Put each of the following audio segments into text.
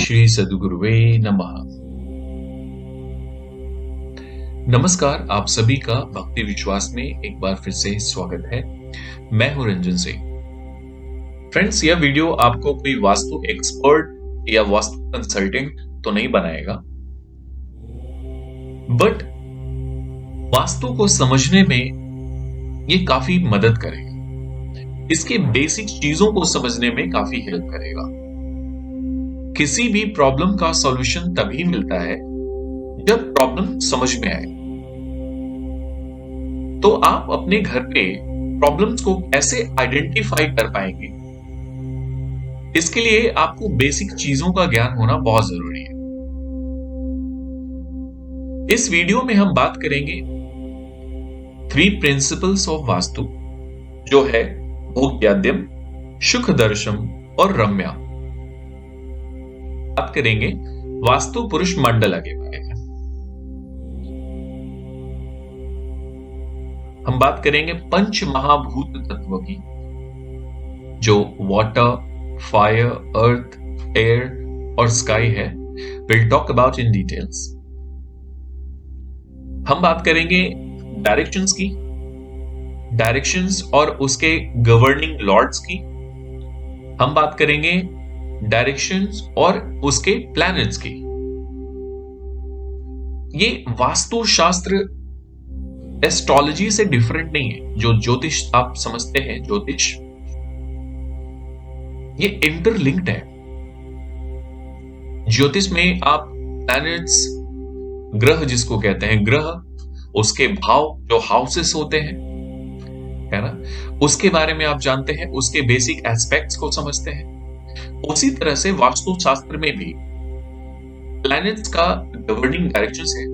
श्री सद्गुरुवे नमः। नमस्कार, आप सभी का भक्ति विश्वास में एक बार फिर से स्वागत है। मैं हूं रंजन सिंह। फ्रेंड्स, यह वीडियो आपको कोई वास्तु एक्सपर्ट या वास्तु कंसल्टेंट तो नहीं बनाएगा, बट वास्तु को समझने में ये काफी मदद करेगा। इसके बेसिक चीजों को समझने में काफी हेल्प करेगा। किसी भी प्रॉब्लम का सॉल्यूशन तभी मिलता है जब प्रॉब्लम समझ में आए। तो आप अपने घर पे प्रॉब्लम्स को कैसे आइडेंटिफाई कर पाएंगे, इसके लिए आपको बेसिक चीजों का ज्ञान होना बहुत जरूरी है। इस वीडियो में हम बात करेंगे 3 प्रिंसिपल्स ऑफ वास्तु, जो है भोग्याद्यम, सुखदर्शम और रम्या। बात करेंगे वास्तु पुरुष मंडला के बारे में। हम बात करेंगे पंच महाभूत तत्व की, जो वाटर, फायर, अर्थ, एयर और स्काई है। Will talk about in details. हम बात करेंगे डायरेक्शंस की, डायरेक्शंस और उसके गवर्निंग लॉर्ड्स की। हम बात करेंगे डायरेक्शंस और उसके प्लैनेट्स की। ये वास्तु शास्त्र एस्ट्रोलॉजी से डिफरेंट नहीं है। जो ज्योतिष आप समझते हैं, ज्योतिष, ये इंटरलिंक्ड है। ज्योतिष में आप प्लैनेट्स, ग्रह जिसको कहते हैं, ग्रह, उसके भाव जो हाउसेस होते हैं, है ना, उसके बारे में आप जानते हैं, उसके बेसिक एस्पेक्ट्स को समझते हैं। उसी तरह से वास्तु शास्त्र में भी प्लैनेट्स का गवर्निंग डायरेक्शंस है,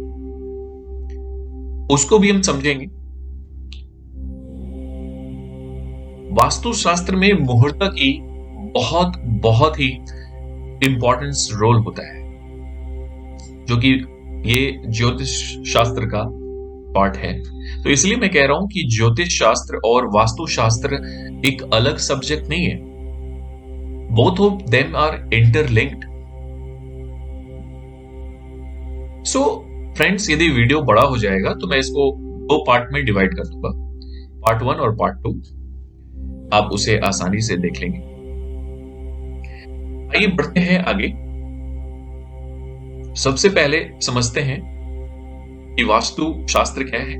उसको भी हम समझेंगे। वास्तु शास्त्र में मुहूर्त की बहुत ही इंपॉर्टेंस रोल होता है, जो कि ये ज्योतिष शास्त्र का पार्ट है। तो इसलिए मैं कह रहा हूं कि ज्योतिष शास्त्र और वास्तु शास्त्र एक अलग सब्जेक्ट नहीं है। Both of them are interlinked. So, friends, यदि वीडियो बड़ा हो जाएगा तो मैं इसको 2 पार्ट में डिवाइड कर दूंगा, पार्ट 1 और पार्ट 2। आप उसे आसानी से देख लेंगे। आइए बढ़ते हैं आगे। सबसे पहले समझते हैं कि वास्तु शास्त्र क्या है।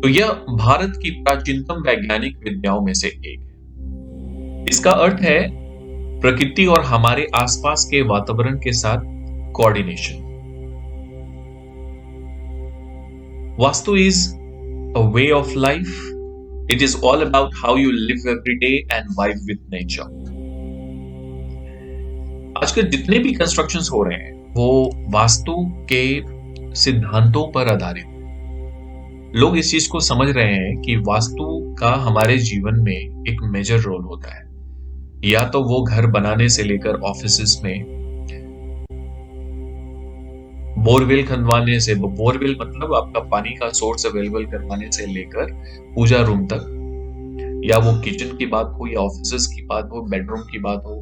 तो यह भारत की प्राचीनतम वैज्ञानिक विद्याओं में से एक है। इसका अर्थ है प्रकृति और हमारे आसपास के वातावरण के साथ coordination. Vastu is a way of life. It is all about how you live every day and vibe with nature. आजकल जितने भी कंस्ट्रक्शंस हो रहे हैं वो वास्तु के सिद्धांतों पर आधारित। लोग इस चीज को समझ रहे हैं कि वास्तु का हमारे जीवन में एक मेजर रोल होता है। या तो वो घर बनाने से लेकर ऑफिसेस में बोरवेल खनवाने से, बोरवेल मतलब आपका पानी का सोर्स अवेलेबल करवाने से लेकर पूजा रूम तक, या वो किचन की बात हो या ऑफिसेस की बात हो, बेडरूम की बात हो,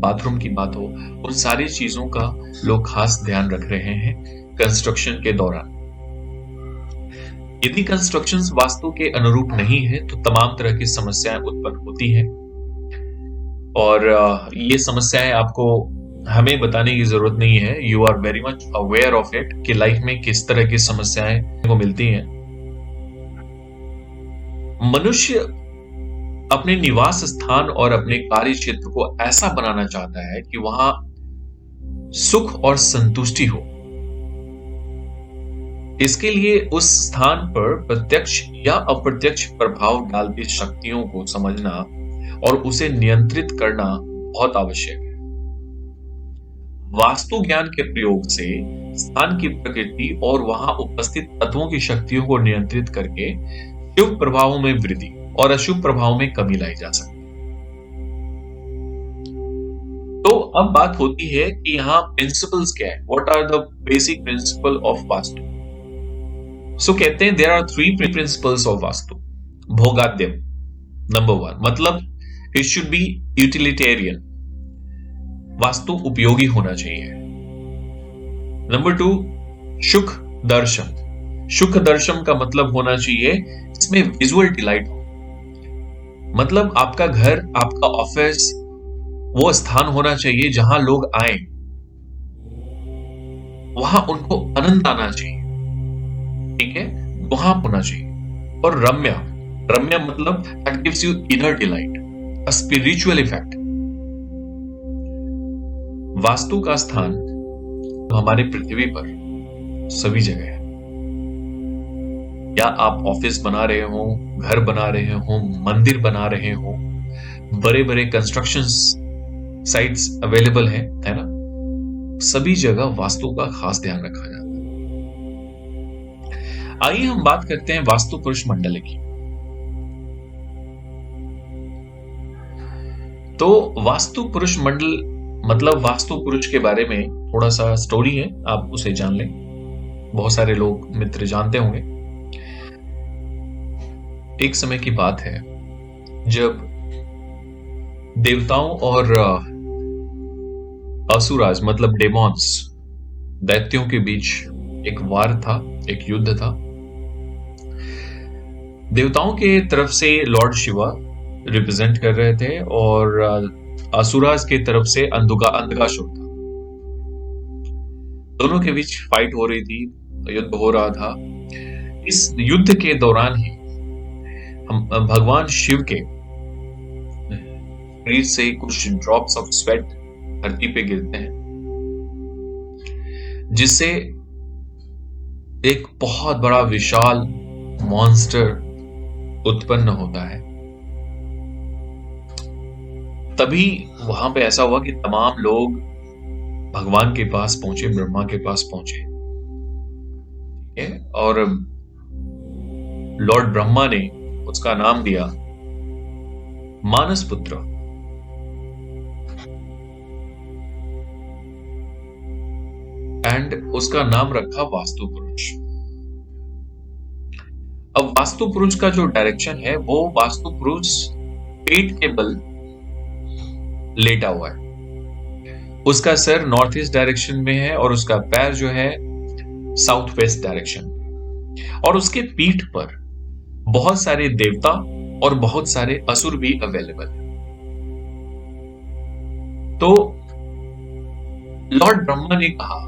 बाथरूम की बात हो, उन सारी चीजों का लोग खास ध्यान रख रहे हैं कंस्ट्रक्शन के दौरान। यदि कंस्ट्रक्शंस वास्तु के अनुरूप नहीं है तो तमाम तरह की समस्याएं उत्पन्न होती हैं। और ये समस्याएं आपको हमें बताने की जरूरत नहीं है। You are very much aware of it कि लाइफ में किस तरह की समस्याएं को मिलती हैं। मनुष्य अपने निवास स्थान और अपने कार्य क्षेत्र को ऐसा बनाना चाहता है कि वहां सुख और संतुष्टि हो। इसके लिए उस स्थान पर प्रत्यक्ष या अप्रत्यक्ष प्रभाव डालती शक्तियों को समझना और उसे नियंत्रित करना बहुत आवश्यक है। वास्तु ज्ञान के प्रयोग से स्थान की प्रकृति और वहां उपस्थित तत्वों की शक्तियों को नियंत्रित करके शुभ प्रभावों में वृद्धि और अशुभ प्रभावों में कमी लाई जा सकती है। तो अब बात होती है कि यहाँ प्रिंसिपल्स क्या है। What are the basic principle of Vastu? So कहते हैं there are 3 principles of Vastu. भोगाद्यम, नंबर 1, मतलब it should be utilitarian. Vastu उपयोगी होना चाहिए। नंबर 2, सुख दर्शन। सुख दर्शन का मतलब होना चाहिए इसमें विजुअल डिलाइट हो, मतलब आपका घर, आपका ऑफिस वो स्थान होना चाहिए जहां लोग आए, वहां उनको आनंद आना चाहिए, ठीक है, वहां होना चाहिए। और रम्य, रम्य मतलब that gives you inner delight, a spiritual effect. Vastu का स्थान हमारे पृथ्वी पर सभी जगह है, या आप ऑफिस बना रहे हो, घर बना रहे हो, मंदिर बना रहे हो, बड़े बड़े कंस्ट्रक्शन साइट्स अवेलेबल है ना, सभी जगह वास्तु का खास ध्यान रखा जाता है। आइए हम बात करते हैं वास्तु पुरुष मंडल की। तो वास्तु पुरुष मंडल मतलब वास्तु पुरुष के बारे में थोड़ा सा स्टोरी है, आप उसे जान लें, बहुत सारे लोग मित्र जानते होंगे। एक समय की बात है जब देवताओं और असुराज मतलब डेमॉन्स, दैत्यों के बीच एक वार था, एक युद्ध था। देवताओं के तरफ से लॉर्ड शिवा रिप्रेजेंट कर रहे थे और असुराज की तरफ से अंधकासुर था। दोनों के बीच फाइट हो रही थी, युद्ध हो रहा था। इस युद्ध के दौरान ही हम भगवान शिव के शरीर से कुछ ड्रॉप्स ऑफ स्वेट धरती पे गिरते हैं, जिससे एक बहुत बड़ा विशाल मॉन्स्टर उत्पन्न होता है। तभी वहां पे ऐसा हुआ कि तमाम लोग भगवान के पास पहुंचे, ब्रह्मा के पास पहुंचे, और लॉर्ड ब्रह्मा ने उसका नाम दिया मानस पुत्र। एंड उसका नाम रखा वास्तु पुरुष। अब वास्तु पुरुष का जो डायरेक्शन है वो वास्तु पुरुष पेट के बल लेटा हुआ है, उसका सर नॉर्थ ईस्ट डायरेक्शन में है और उसका पैर जो है साउथ वेस्ट डायरेक्शन, और उसके पीठ पर बहुत सारे देवता और बहुत सारे असुर भी अवेलेबल है। तो लॉर्ड ब्रह्मा ने कहा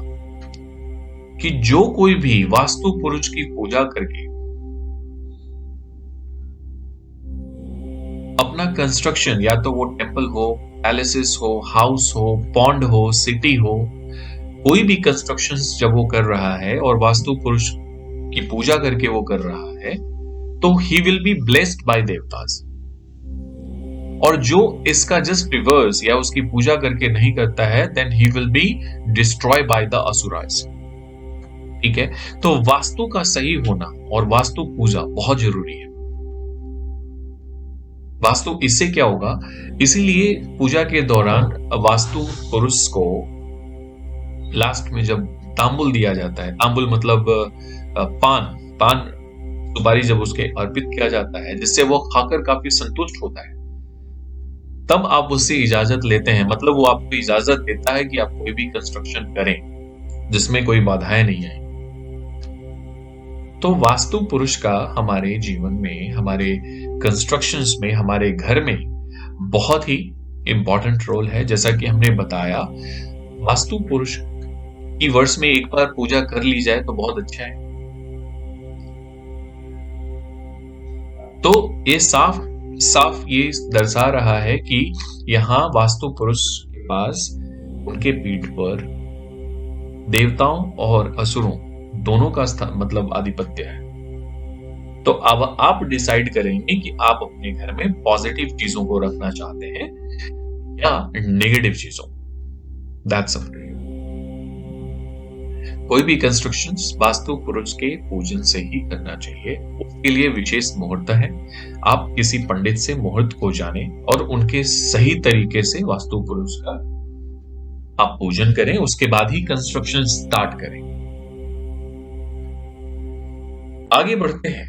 कि जो कोई भी वास्तु पुरुष की पूजा करके अपना कंस्ट्रक्शन, या तो वो टेंपल हो, पैलेसेस हो, हाउस हो, पॉन्ड हो, सिटी हो, कोई भी कंस्ट्रक्शन जब वो कर रहा है और वास्तु पुरुष की पूजा करके वो कर रहा है, तो he will be blessed by devatas. और जो इसका जस्ट रिवर्स या उसकी पूजा करके नहीं करता है, then he will be destroy by the asuras. ठीक है, तो वास्तु का सही होना और वास्तु पूजा बहुत जरूरी है। वास्तु इससे क्या होगा, इसीलिए पूजा के दौरान वास्तु पुरुष को लास्ट में जब तांबुल दिया जाता है, तांबुल मतलब पान सुपारी जब उसके अर्पित किया जाता है, जिससे वो खाकर काफी संतुष्ट होता है, तब आप उससे इजाजत लेते हैं। मतलब वो आपको इजाजत देता है कि आप कोई भी कंस्ट्रक्शन करें जिसमें कोई बाधाएं नहीं आए। तो वास्तु पुरुष का हमारे जीवन में, हमारे कंस्ट्रक्शंस में, हमारे घर में बहुत ही इंपॉर्टेंट रोल है। जैसा कि हमने बताया, वास्तु पुरुष की वर्ष में एक बार पूजा कर ली जाए तो बहुत अच्छा है। तो ये साफ ये दर्शा रहा है कि यहां वास्तु पुरुष के पास उनके पीठ पर देवताओं और असुरों दोनों का मतलब आधिपत्य है। तो अब आप डिसाइड करेंगे कि आप अपने घर में पॉजिटिव चीजों को रखना चाहते हैं या नेगेटिव चीजों। That's up to you. कोई भी कंस्ट्रक्शंस वास्तु पुरुष के पूजन से ही करना चाहिए। उसके लिए विशेष मुहूर्त है। आप किसी पंडित से मुहूर्त को जाने और उनके सही तरीके से वास्तु पुरुष का आप पूजन करें, उसके बाद ही कंस्ट्रक्शन स्टार्ट करें। आगे बढ़ते हैं।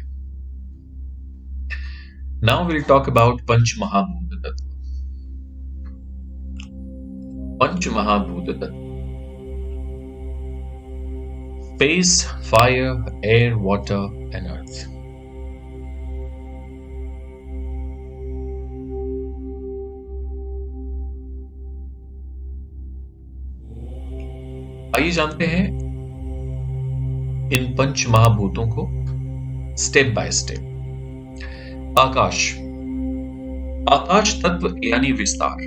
नाउ विल टॉक अबाउट पंच महाभूत तत्व। पंच महाभूत तत्व, space, fire, air, water and earth. आइए जानते हैं इन पंच महाभूतों को स्टेप बाय स्टेप। आकाश, आकाश तत्व यानी विस्तार,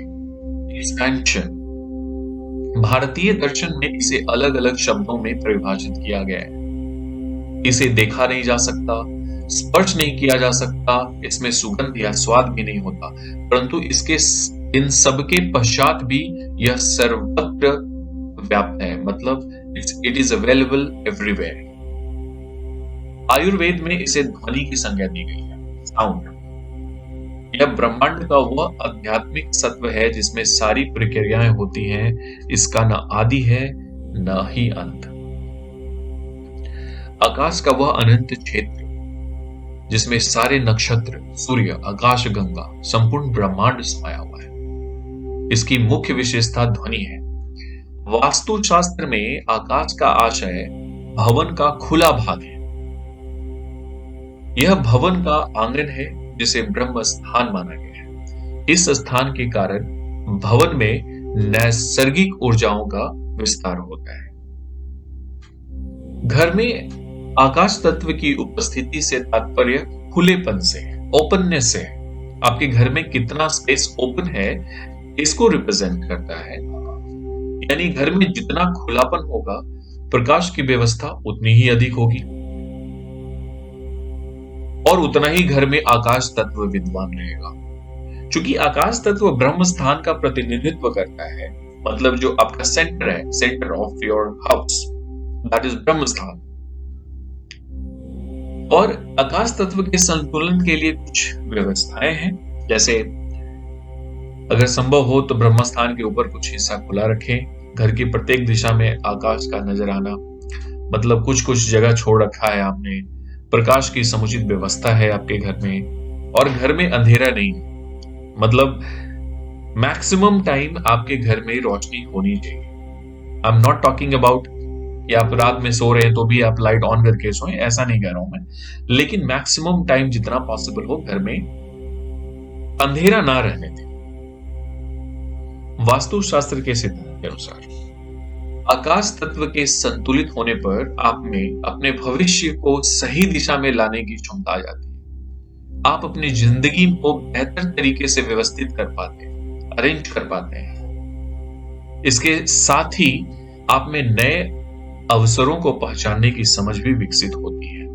एक्सपेंशन। भारतीय दर्शन में इसे अलग अलग शब्दों में परिभाषित किया गया है। इसे देखा नहीं जा सकता, स्पर्श नहीं किया जा सकता, इसमें सुगंध या स्वाद भी नहीं होता, परंतु इसके इन सब के पश्चात भी यह सर्वत्र व्याप्त है, मतलब it is available everywhere. Ayurveda में इसे ध्वनि की संज्ञा दी गई है, साउंड। यह ब्रह्मांड का वह आध्यात्मिक सत्व है जिसमें सारी प्रक्रियाएं होती हैं, इसका न आदि है न ही अंत। आकाश का वह अनंत क्षेत्र जिसमें सारे नक्षत्र, सूर्य, आकाश गंगा, संपूर्ण ब्रह्मांड समाया हुआ है। इसकी मुख्य विशेषता ध्वनि है। वास्तुशास्त्र में आकाश का आशय भवन का खुला भाग है। यह भवन का आंगन है जिसे ब्रह्म स्थान माना गया है। इस स्थान के कारण भवन में नैसर्गिक ऊर्जाओं का विस्तार होता है। घर में आकाश तत्व की उपस्थिति से तात्पर्य खुलेपन से, ओपननेस से। आपके घर में कितना स्पेस ओपन है इसको रिप्रेजेंट करता है। यानी घर में जितना खुलापन होगा, प्रकाश की व्यवस्था उतनी ही अधिक होगी और उतना ही घर में आकाश तत्व विद्यमान रहेगा। चूंकि आकाश तत्व ब्रह्म स्थान का प्रतिनिधित्व करता है, मतलब जो आपका सेंटर है, centre of your house, that is ब्रह्म स्थान। और आकाश तत्व के संतुलन के लिए कुछ व्यवस्थाएं हैं, जैसे अगर संभव हो तो ब्रह्म स्थान के ऊपर कुछ हिस्सा खुला रखें। घर की प्रत्येक दिशा में आकाश का नजर आना, मतलब कुछ कुछ जगह छोड़ रखा है आपने। प्रकाश की समुचित व्यवस्था है आपके घर में, और घर में अंधेरा नहीं, मतलब मैक्सिमम टाइम आपके घर में रोशनी होनी चाहिए। I am not talking about कि आप रात में सो रहे हैं तो भी आप लाइट ऑन करके सोएं, ऐसा नहीं कह रहा हूं मैं, लेकिन मैक्सिमम टाइम जितना पॉसिबल हो घर में अंधेरा ना रहने दें। वास्तुशास्त्र के सिद्धांत के अनुसार आकाश तत्व के संतुलित होने पर आप में अपने भविष्य को सही दिशा में लाने की क्षमता आ जाती है। आप अपनी जिंदगी को बेहतर तरीके से व्यवस्थित कर पाते हैं, अरेंज कर पाते हैं। इसके साथ ही आप में नए अवसरों को पहचानने की समझ भी विकसित होती है।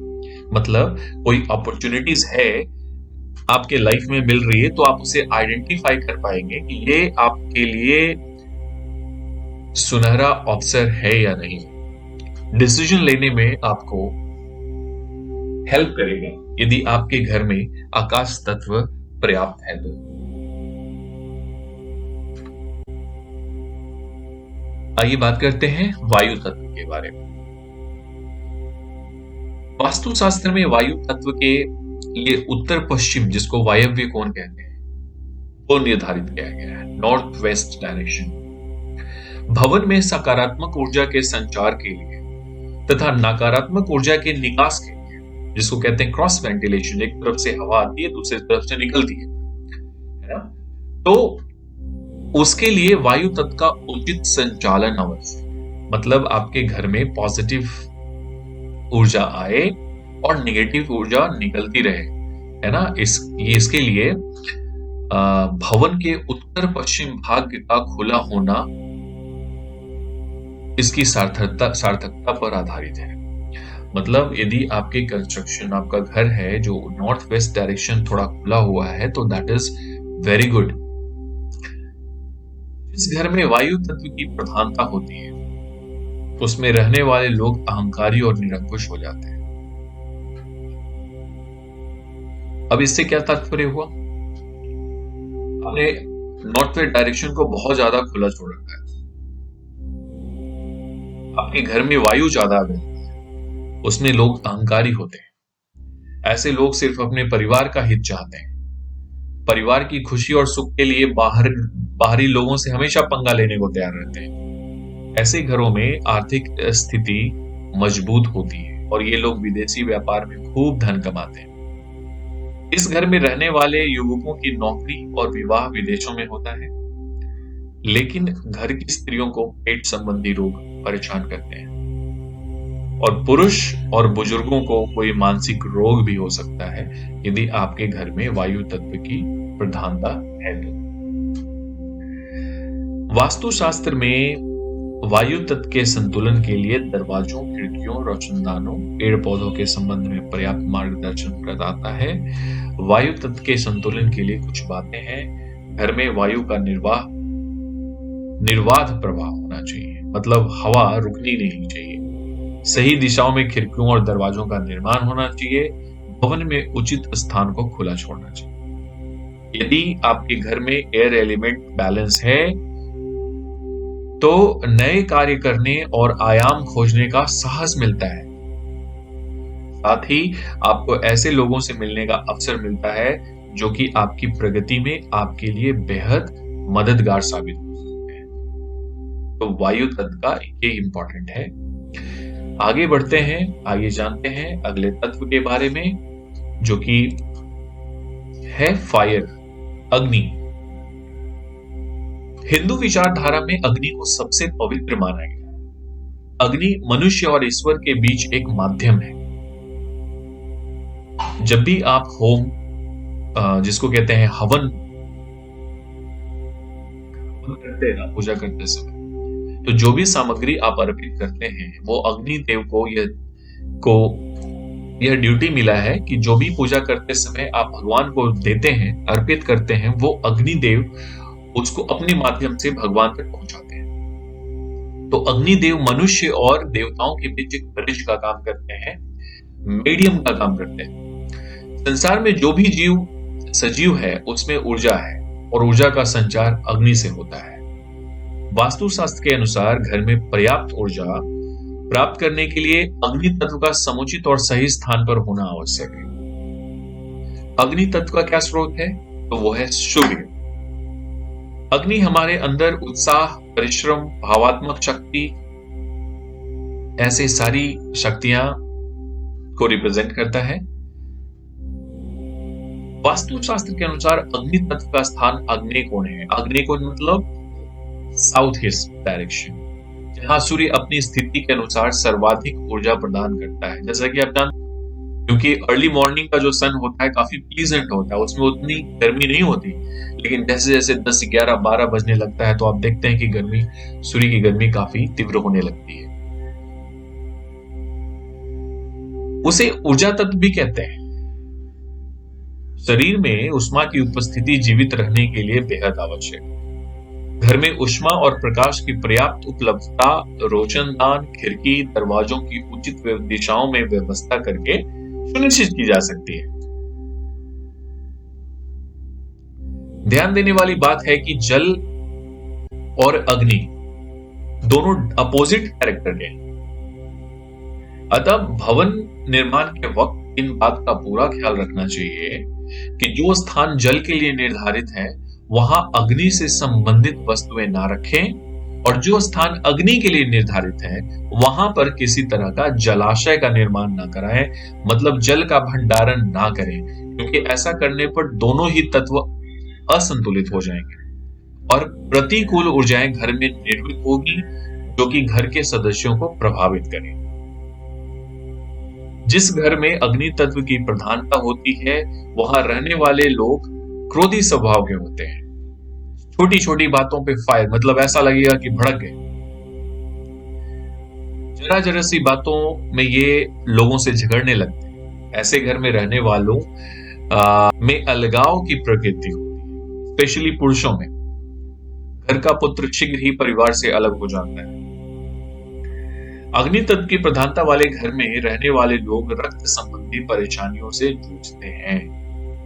मतलब कोई अपॉर्चुनिटीज है आपके लाइफ में मिल रही है तो आप उसे आइडेंटिफाई कर पाएंगे कि ये आपके लिए सुनहरा अवसर है या नहीं। डिसीजन लेने में आपको हेल्प करेगा यदि आपके घर में आकाश तत्व पर्याप्त है तो। आइए बात करते हैं वायु तत्व के बारे में। वास्तुशास्त्र में वायु तत्व के लिए उत्तर पश्चिम, जिसको वायव्य कोण कहते हैं, वो निर्धारित किया गया है, नॉर्थ वेस्ट डायरेक्शन। भवन में सकारात्मक ऊर्जा के संचार के लिए तथा नकारात्मक ऊर्जा के निकास के लिए, जिसको कहते हैं क्रॉस वेंटिलेशन, एक तरफ से हवा आती है दूसरी तरफ से निकलती है ना, तो उसके लिए वायु तत्व का उचित संचालन आवश्यक। मतलब आपके घर में पॉजिटिव ऊर्जा आए और नेगेटिव ऊर्जा निकलती रहे, है ना। इसके लिए भवन के उत्तर पश्चिम भाग का खुला होना इसकी सार्थकता पर आधारित है। मतलब यदि आपके कंस्ट्रक्शन, आपका घर है जो नॉर्थ वेस्ट डायरेक्शन थोड़ा खुला हुआ है तो दैट इज वेरी गुड। जिस घर में वायु तत्व की प्रधानता होती है उसमें रहने वाले लोग अहंकारी और निरंकुश हो जाते हैं। अब इससे क्या तात्पर्य हुआ? आपने नॉर्थ वेस्ट डायरेक्शन को बहुत ज्यादा खुला छोड़ रखा है, आपके घर में वायु ज्यादा है, उसमें लोग अहंकारी होते हैं। ऐसे लोग सिर्फ अपने परिवार का हित चाहते हैं, परिवार की खुशी और सुख के लिए बाहर बाहरी लोगों से हमेशा पंगा लेने को तैयार रहते हैं। ऐसे घरों में आर्थिक स्थिति मजबूत होती है और ये लोग विदेशी व्यापार में खूब धन कमाते हैं। इस घर में रहने वाले युवकों की नौकरी और विवाह विदेशों में होता है, लेकिन घर की स्त्रियों को पेट संबंधी रोग परेशान करते हैं और पुरुष और बुजुर्गों को कोई मानसिक रोग भी हो सकता है यदि आपके घर में वायु तत्व की प्रधानता है। वास्तुशास्त्र में वायु तत्व के संतुलन के लिए दरवाजों, खिड़कियों, रोशनदानों, पेड़ पौधों के संबंध में पर्याप्त मार्गदर्शन प्रदाता है। वायु तत्व के संतुलन के लिए कुछ बातें हैं। घर में वायु का निर्बाध प्रवाह होना चाहिए, मतलब हवा रुकनी नहीं चाहिए। सही दिशाओं में खिड़कियों और दरवाजों का निर्माण होना चाहिए। भवन में उचित स्थान को खुला छोड़ना चाहिए। यदि आपके घर में एयर एलिमेंट बैलेंस है तो नए कार्य करने और आयाम खोजने का साहस मिलता है। साथ ही आपको ऐसे लोगों से मिलने का अवसर मिलता है जो कि आपकी प्रगति में आपके लिए बेहद मददगार साबित हो सकते हैं। तो वायु तत्व का ये इंपॉर्टेंट है। आगे बढ़ते हैं, आगे जानते हैं अगले तत्व के बारे में जो कि है फायर, अग्नि। हिंदू विचारधारा में अग्नि को सबसे पवित्र माना गया है। अग्नि मनुष्य और ईश्वर के बीच एक माध्यम है। जब भी आप होम, जिसको कहते हैं हवन करते हैं पूजा करते समय, तो जो भी सामग्री आप अर्पित करते हैं वो अग्नि देव को यह ड्यूटी मिला है कि जो भी पूजा करते समय आप भगवान को देते हैं, अर्पित करते हैं, वो अग्निदेव उसको अपने माध्यम से भगवान तक पहुंचाते हैं। तो अग्निदेव मनुष्य और देवताओं के बीच एक ब्रिज का काम करते हैं, मीडियम का काम करते हैं। संसार में जो भी जीव सजीव है उसमें ऊर्जा है और ऊर्जा का संचार अग्नि से होता है। वास्तुशास्त्र के अनुसार घर में पर्याप्त ऊर्जा प्राप्त करने के लिए अग्नि तत्व का समुचित और सही स्थान पर होना आवश्यक है। अग्नि तत्व का क्या स्रोत है? तो वो है सूर्य। अग्नि हमारे अंदर उत्साह, परिश्रम, भावात्मक शक्ति, ऐसे सारी शक्तियां को रिप्रेजेंट करता है। वास्तुशास्त्र के अनुसार अग्नि तत्व का स्थान आग्नेय कोण है। आग्नेय कोण मतलब साउथ ईस्ट डायरेक्शन, जहां सूर्य अपनी स्थिति के अनुसार सर्वाधिक ऊर्जा प्रदान करता है। जैसा कि आप जानते हैं, क्योंकि अर्ली मॉर्निंग का जो सन होता है काफी प्लीजेंट होता है, उसमें उतनी गर्मी नहीं होती, लेकिन जैसे जैसे 10, 11, 12 बजने लगता है तो आप देखते हैं कि सूर्य की गर्मी काफी तीव्र होने लगती है। उसे ऊर्जा तत्व भी कहते हैं। शरीर में ऊष्मा की उपस्थिति जीवित रहने के लिए बेहद आवश्यक है। घर में ऊष्मा और प्रकाश की पर्याप्त उपलब्धता रोशनदान, खिड़की, दरवाजों की उचित दिशाओं में व्यवस्था करके सुनिश्चित की जा सकती है। ध्यान देने वाली बात है कि जल और अग्नि दोनों अपोजिट कैरेक्टर के, अतः भवन निर्माण के वक्त इन बात का पूरा ख्याल रखना चाहिए कि जो स्थान जल के लिए निर्धारित है वहां अग्नि से संबंधित वस्तुएं ना रखें और जो स्थान अग्नि के लिए निर्धारित है वहां पर किसी तरह का जलाशय का निर्माण ना कराएं, मतलब जल का भंडारण ना करें, क्योंकि ऐसा करने पर दोनों ही तत्व असंतुलित हो जाएंगे और प्रतिकूल ऊर्जाएं घर में निर्मित होगी जो कि घर के सदस्यों को प्रभावित करें। जिस घर में अग्नि तत्व की प्रधानता होती है वहां रहने वाले लोग क्रोधी स्वभाव के होते हैं। छोटी छोटी बातों पे फायर, मतलब ऐसा लगेगा कि भड़क गए। जरा जरा सी बातों में ये लोगों से झगड़ने लगते हैं। ऐसे घर में रहने वालों में अलगाव की प्रकृति होती है, स्पेशली पुरुषों में। घर का पुत्र शीघ्र ही परिवार से अलग हो जाता है। अग्नि तत्व की प्रधानता वाले घर में रहने वाले लोग रक्त संबंधी परेशानियों से जूझते हैं,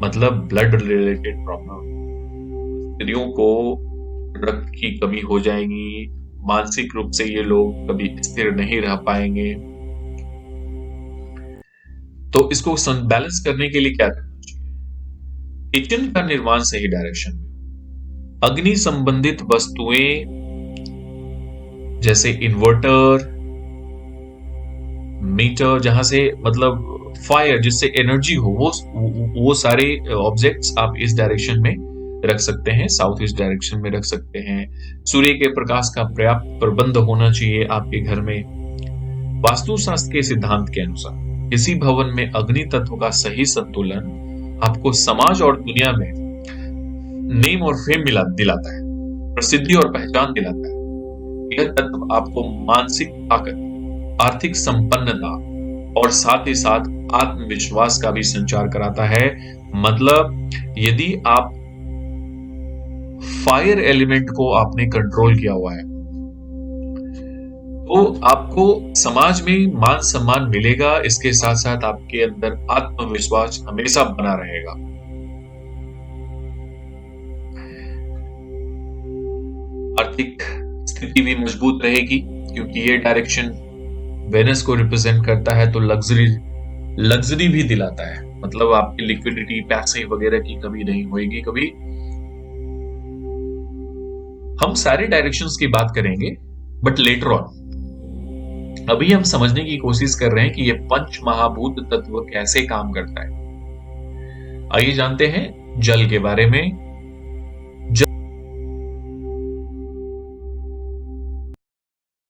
मतलब ब्लड रिलेटेड प्रॉब्लम। स्त्रियों को रक्त की कमी हो जाएगी, मानसिक रूप से ये लोग कभी स्थिर नहीं रह पाएंगे। तो इसको बैलेंस करने के लिए क्या करना चाहिए? किचन का निर्माण सही डायरेक्शन में, अग्नि संबंधित वस्तुएं जैसे इन्वर्टर, मीटर, जहां से मतलब फायर जिससे एनर्जी हो, वो सारे ऑब्जेक्ट्स आप इस डायरेक्शन में रख सकते हैं, साउथ ईस्ट डायरेक्शन में रख सकते हैं। सूर्य के प्रकाश का पर्याप्त प्रबंध होना चाहिए आपके घर में। वास्तुशास्त्र के सिद्धांत के अनुसार किसी भवन में अग्नि तत्व का सही संतुलन आपको समाज और दुनिया में नेम और फेम दिलाता है, प्रसिद्धि और पहचान दिलाता है। यह तत्व आपको मानसिक ताकत, आर्थिक संपन्नता और साथ ही साथ आत्मविश्वास का भी संचार कराता है। मतलब यदि आप फायर एलिमेंट को आपने कंट्रोल किया हुआ है तो आपको समाज में मान सम्मान मिलेगा, इसके साथ साथ आपके अंदर आत्मविश्वास हमेशा बना रहेगा। आर्थिक स्थिति भी मजबूत रहेगी क्योंकि ये डायरेक्शन वेनस को रिप्रेजेंट करता है, तो लग्जरी भी दिलाता है। मतलब आपकी लिक्विडिटी, पैसे वगैरह की कमी नहीं होगी कभी। हम सारे डायरेक्शंस की बात करेंगे बट लेटर ऑन। अभी हम समझने की कोशिश कर रहे हैं कि ये पंच महाभूत तत्व कैसे काम करता है। आइए जानते हैं जल के बारे में।